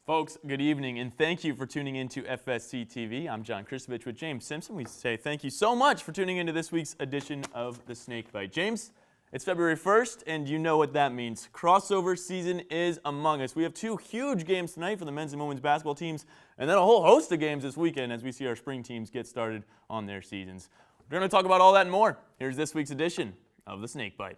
Folks, good evening, and thank you for tuning in to FSC TV. I'm John Kristovich with James Simpson. We say thank you so much for tuning into this week's edition of the Snakebite. James, it's February 1st, and you know what that means. Crossover season is among us. We have two huge games tonight for the men's and women's basketball teams, and then a whole host of games this weekend as we see our spring teams get started on their seasons. We're going to talk about all that and more. Here's this week's edition of the Snakebite.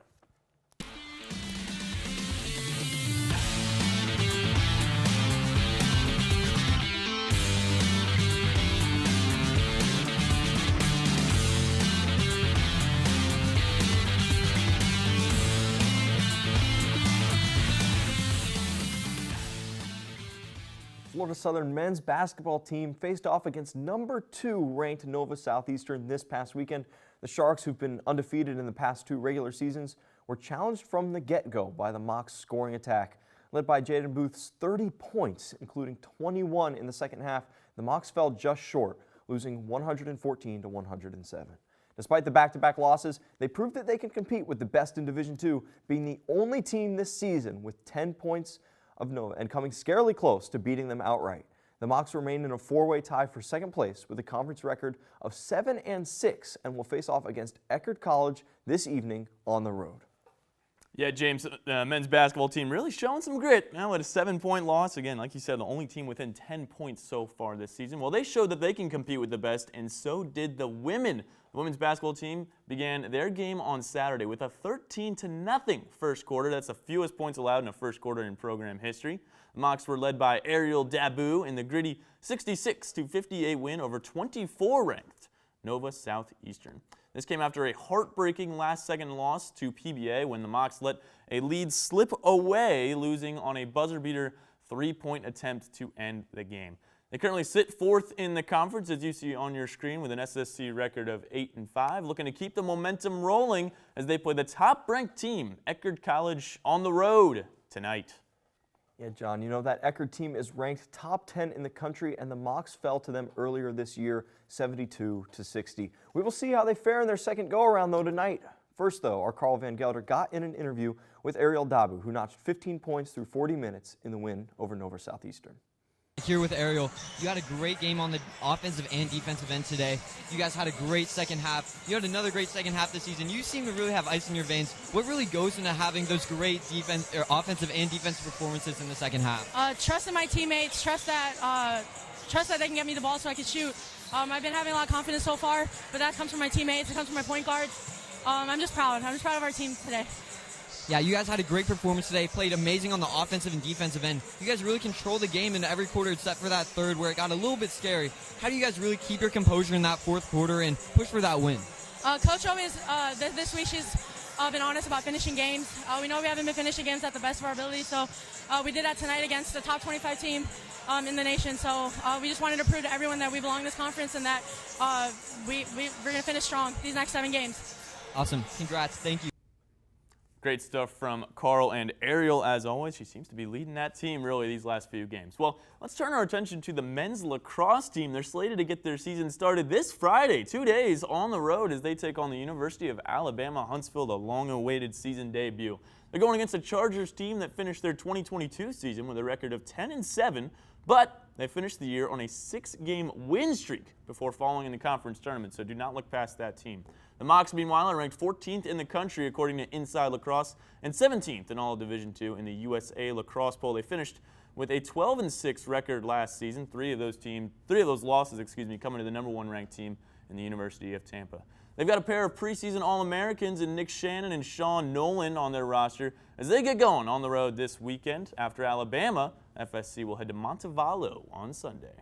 Florida Southern men's basketball team faced off against number 2 ranked Nova Southeastern this past weekend. The Sharks, who've been undefeated in the past 2 regular seasons, were challenged from the get-go by the Mocs' scoring attack. Led by Jaden Booth's 30 points, including 21 in the second half, the Mocs fell just short, losing 114 to 107. Despite the back-to-back losses, they proved that they can compete with the best in Division II, being the only team this season with 10 points of Nova and coming scarily close to beating them outright. The Mocs remain in a 4-way tie for second place with a conference record of 7-6 and will face off against Eckerd College this evening on the road. Yeah, James, the men's basketball team really showing some grit. Now with a 7-point loss, again, like you said, the only team within 10 points so far this season. Well, they showed that they can compete with the best, and so did the women. The women's basketball team began their game on Saturday with a 13-0 first quarter. That's the fewest points allowed in a first quarter in program history. The Mocs were led by 𝙏𝙃𝙀 in the gritty 66-58 win over 24-ranked Nova Southeastern. This came after a heartbreaking last-second loss to PBA when the Mocs let a lead slip away, losing on a buzzer-beater 3-point attempt to end the game. They currently sit 4th in the conference, as you see on your screen, with an SSC record of 8-5, looking to keep the momentum rolling as they play the top-ranked team, Eckerd College, on the road tonight. Yeah, John, you know that Eckerd team is ranked top 10 in the country, and the Mocs fell to them earlier this year, 72-60. We will see how they fare in their second go-around, though, tonight. First, though, our Carl Van Gelder got in an interview with 𝙏𝙃𝙀, who notched 15 points through 40 minutes in the win over Nova Southeastern. Here with Ariel, you had a great game on the offensive and defensive end today. You guys had a great second half. You had another great second half this season. You seem to really have ice in your veins. What really goes into having those great offensive and defensive performances in the second half? Trust in my teammates. Trust that they can get me the ball so I can shoot. I've been having a lot of confidence so far, but that comes from my teammates. It comes from my point guards. I'm just proud. I'm just proud of our team today. Yeah, you guys had a great performance today, played amazing on the offensive and defensive end. You guys really controlled the game in every quarter except for that third where it got a little bit scary. How do you guys really keep your composure in that fourth quarter and push for that win? Coach always, this week she's been honest about finishing games. We know we haven't been finishing games at the best of our ability, so we did that tonight against the top 25 team in the nation. So we just wanted to prove to everyone that we belong in this conference and that we're going to finish strong these next 7 games. Awesome. Congrats. Thank you. Great stuff from Carl and Ariel, as always. She seems to be leading that team, really, these last few games. Well, let's turn our attention to the men's lacrosse team. They're slated to get their season started this Friday, 2 days on the road as they take on the University of Alabama Huntsville, the long-awaited season debut. They're going against a Chargers team that finished their 2022 season with a record of 10-7, but they finished the year on a 6-game win streak before falling in the conference tournament, so do not look past that team. The Mocs, meanwhile, are ranked 14th in the country according to Inside Lacrosse and 17th in all of Division II in the USA Lacrosse Poll. They finished with a 12-6 record last season. Three of those losses, coming to the #1 ranked team in the University of Tampa. They've got a pair of preseason All-Americans in Nick Shannon and Sean Nolan on their roster as they get going on the road this weekend. After Alabama, FSC will head to Montevallo on Sunday.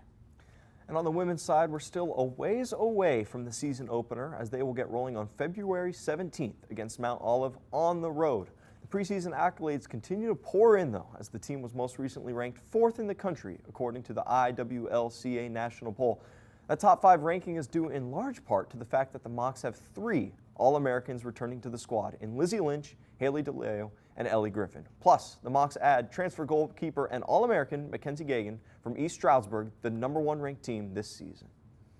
And on the women's side, we're still a ways away from the season opener as they will get rolling on February 17th against Mount Olive on the road. The preseason accolades continue to pour in, though, as the team was most recently ranked 4th in the country, according to the IWLCA National Poll. That top 5 ranking is due in large part to the fact that the Mocs have 3 All-Americans returning to the squad in Lizzie Lynch, Haley DeLeo, and Ellie Griffin. Plus, the Mocs add transfer goalkeeper and All-American Mackenzie Gagan from East Stroudsburg, the #1 ranked team this season.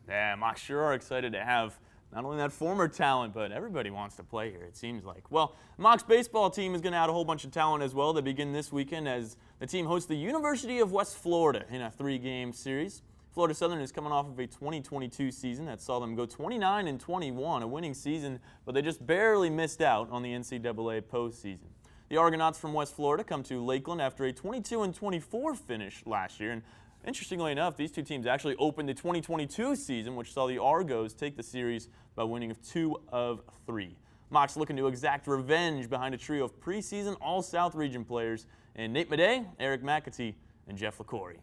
Yeah, Mocs sure are excited to have not only that former talent, but everybody wants to play here, it seems like. Well, Mocs baseball team is going to add a whole bunch of talent as well. They begin this weekend as the team hosts the University of West Florida in a 3-game series. Florida Southern is coming off of a 2022 season that saw them go 29-21, a winning season, but they just barely missed out on the NCAA postseason. The Argonauts from West Florida come to Lakeland after a 22-24 finish last year. And interestingly enough, these two teams actually opened the 2022 season, which saw the Argos take the series by winning of 2 of 3. Mocs looking to exact revenge behind a trio of preseason All-South region players in 𝙏𝙃𝙀, Eric McAtee, and Jeff LaCorey.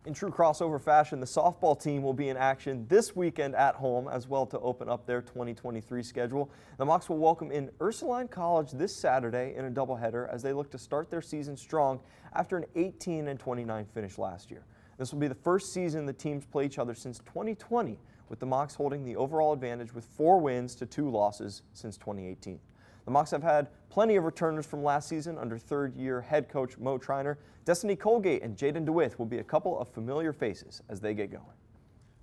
In true crossover fashion, the softball team will be in action this weekend at home as well to open up their 2023 schedule. The Mocs will welcome in Ursuline College this Saturday in a doubleheader as they look to start their season strong after an 18-29 finish last year. This will be the first season the teams play each other since 2020, with the Mocs holding the overall advantage with 4 wins to 2 losses since 2018. The Mocs have had plenty of returners from last season under third-year head coach Mo Triner. Destiny Colgate and Jaden DeWitt will be a couple of familiar faces as they get going.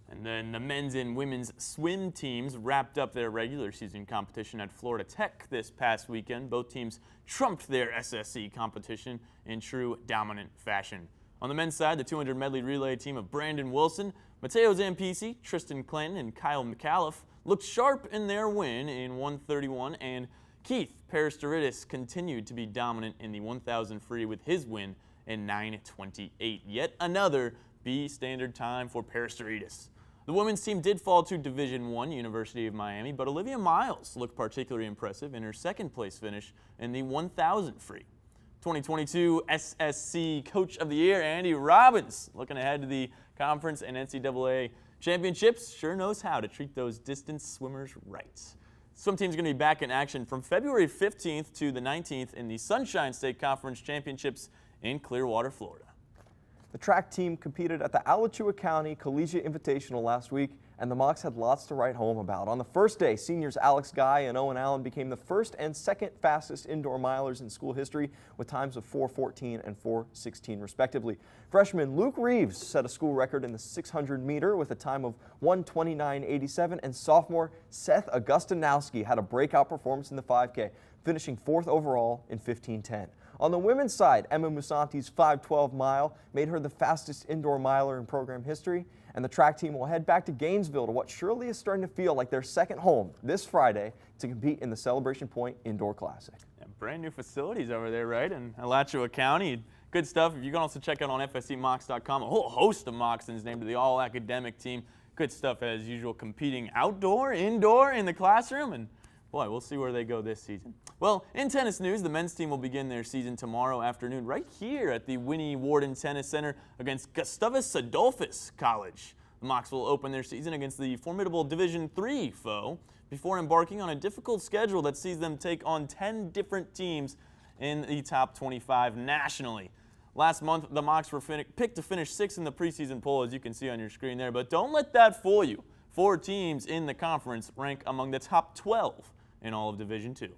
And then the men's and women's swim teams wrapped up their regular season competition at Florida Tech this past weekend. Both teams trumped their SSC competition in true dominant fashion. On the men's side, the 200 medley relay team of Brandon Wilson, Mateo Zampisi, Tristan Clinton, and Kyle McAuliffe looked sharp in their win in 131, and Keith Peristoridis continued to be dominant in the 1,000 free with his win in 9:28. Yet another B standard time for Peristoridis. The women's team did fall to Division I, University of Miami, but Olivia Miles looked particularly impressive in her second place finish in the 1,000 free. 2022 SSC Coach of the Year, Andy Robbins, looking ahead to the conference and NCAA championships, sure knows how to treat those distance swimmers right. Swim team's going to be back in action from February 15th to the 19th in the Sunshine State Conference Championships in Clearwater, Florida. The track team competed at the Alachua County Collegiate Invitational last week, and the Mocs had lots to write home about. On the first day, seniors Alex Guy and Owen Allen became the first and second fastest indoor milers in school history with times of 4:14 and 4:16 respectively. Freshman Luke Reeves set a school record in the 600 meter with a time of 1:29.87, and sophomore Seth Augustinowski had a breakout performance in the 5K, finishing 4th overall in 15:10. On the women's side, Emma Musanti's 5:12 mile made her the fastest indoor miler in program history, and the track team will head back to Gainesville to what surely is starting to feel like their second home this Friday to compete in the Celebration Point Indoor Classic. Yeah, brand new facilities over there, right, in Alachua County. Good stuff. You can also check out on FSCMocs.com a whole host of Mocsons named to the all-academic team. Good stuff as usual, competing outdoor, indoor, in the classroom, and boy, we'll see where they go this season. Well, in tennis news, the men's team will begin their season tomorrow afternoon right here at the Winnie Worden Tennis Center against Gustavus Adolphus College. The Mocs will open their season against the formidable Division III foe before embarking on a difficult schedule that sees them take on 10 different teams in the top 25 nationally. Last month, the Mocs were picked to finish 6th in the preseason poll, as you can see on your screen there, but don't let that fool you. 4 teams in the conference rank among the top 12 in all of Division II.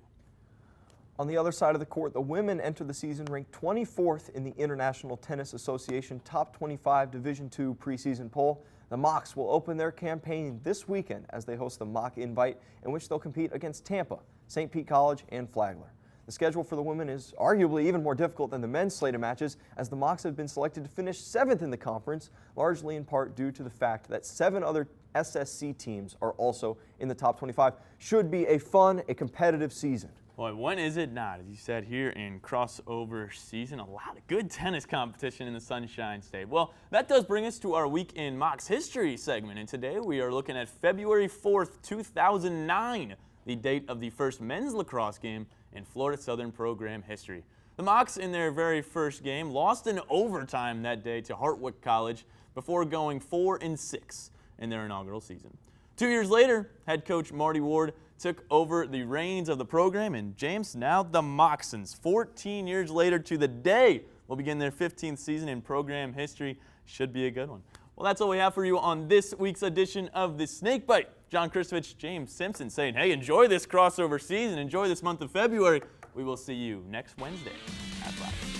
On the other side of the court, the women enter the season ranked 24th in the International Tennis Association Top 25 Division II preseason poll. The Mocs will open their campaign this weekend as they host the Mock Invite, in which they'll compete against Tampa, St. Pete College, and Flagler. The schedule for the women is arguably even more difficult than the men's slate of matches, as the Mocs have been selected to finish 7th in the conference, largely in part due to the fact that 7 other SSC teams are also in the top 25. Should be a fun, competitive season. Boy, when is it not? As you said, here in crossover season, a lot of good tennis competition in the Sunshine State. Well, that does bring us to our Week in Mocs History segment, and today we are looking at February 4th, 2009, the date of the first men's lacrosse game in Florida Southern program history. The Mocs, in their very first game, lost in overtime that day to Hartwick College before going 4-6 in their inaugural season. 2 years later, head coach Marty Ward took over the reins of the program, and James, now the Mocsons, 14 years later to the day, will begin their 15th season in program history. Should be a good one. Well, that's all we have for you on this week's edition of the Snakebite. John Kristovich, James Simpson saying, hey, enjoy this crossover season, enjoy this month of February. We will see you next Wednesday at 5.